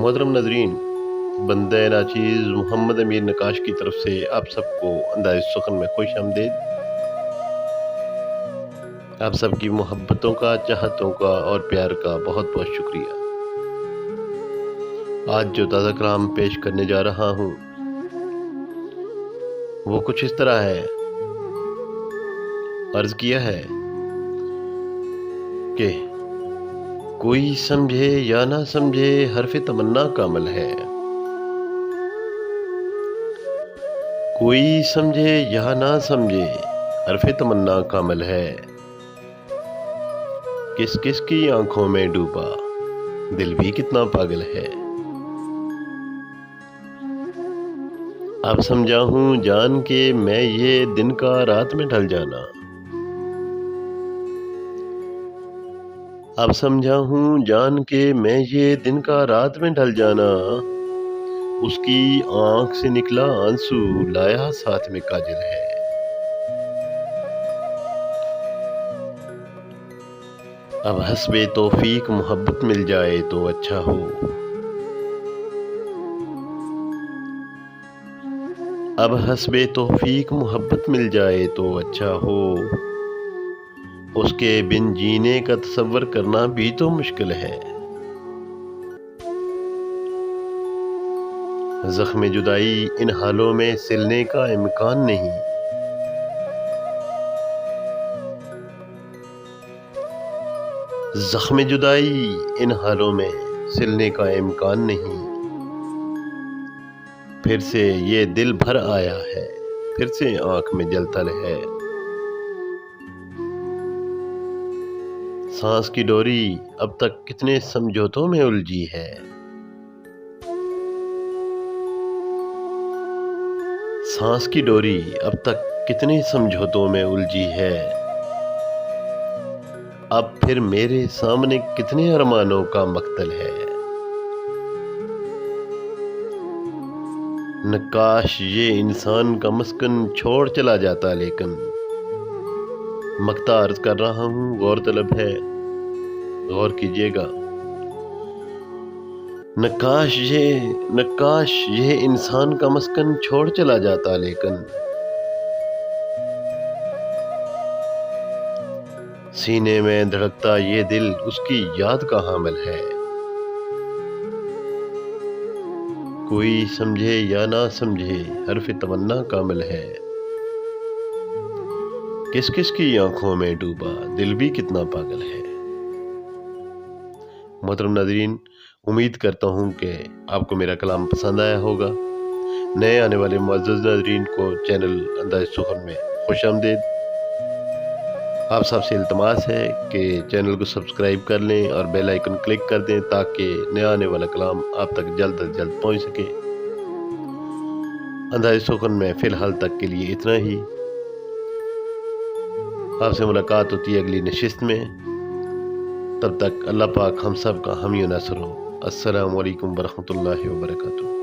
محترم ناظرین، بندہ ناچیز محمد امیر نقاش کی طرف سے آپ سب کو انداز سخن میں خوش آمدید۔ آپ سب کی محبتوں کا، چاہتوں کا اور پیار کا بہت بہت شکریہ۔ آج جو تازہ کلام پیش کرنے جا رہا ہوں وہ کچھ اس طرح ہے۔ عرض کیا ہے کہ کوئی سمجھے یا نہ سمجھے حرف تمنا کا عمل ہے، کوئی سمجھے یا نہ سمجھے حرف تمنا کا عمل ہے، کس کس کی آنکھوں میں ڈوبا دل بھی کتنا پاگل ہے۔ اب سمجھا ہوں جان کے میں یہ دن کا رات میں ڈھل جانا، اب سمجھا ہوں جان کے میں یہ دن کا رات میں ڈھل جانا، اس کی آنکھ سے نکلا آنسو لایا ساتھ میں کاجل ہے۔ اب حسب توفیق محبت مل جائے تو اچھا ہو، اب حسب توفیق محبت مل جائے تو اچھا ہو، اس کے بن جینے کا تصور کرنا بھی تو مشکل ہے۔ زخم جدائی ان حالوں میں سلنے کا امکان نہیں، زخم جدائی ان حالوں میں سلنے کا امکان نہیں، پھر سے یہ دل بھر آیا ہے، پھر سے آنکھ میں جل تل ہے۔ سانس کی ڈوری اب تک کتنے سمجھوتوں میں الجھی ہے، سانس کی ڈوری اب تک کتنے سمجھوتوں میں الجھی ہے، اب پھر میرے سامنے کتنے ارمانوں کا مقتل ہے۔ نقاش یہ انسان کا مسکن چھوڑ چلا جاتا، لیکن مقتا عرض کر رہا ہوں، غور طلب ہے، غور کیجئے گا۔ نقاش یہ انسان کا مسکن چھوڑ چلا جاتا، لیکن سینے میں دھڑکتا یہ دل اس کی یاد کا حامل ہے۔ کوئی سمجھے یا نہ سمجھے حرف تمنا کا عمل ہے، کس کس کی آنکھوں میں ڈوبا دل بھی کتنا پاگل ہے۔ محترم ناظرین، امید کرتا ہوں کہ آپ کو میرا کلام پسند آیا ہوگا۔ نئے آنے والے معزز ناظرین کو چینل انداز سخن میں خوش آمدید۔ آپ سب سے التماس ہے کہ چینل کو سبسکرائب کر لیں اور بیل آئیکن کلک کر دیں تاکہ نیا آنے والا کلام آپ تک جلد از جلد پہنچ سکے۔ انداز سخن میں فی الحال تک کے لیے اتنا ہی۔ آپ سے ملاقات ہوتی ہے اگلی نشست میں، تب تک اللہ پاک ہم سب کا حامی و ناصر ہو۔ السلام علیکم ورحمۃ اللہ وبرکاتہ۔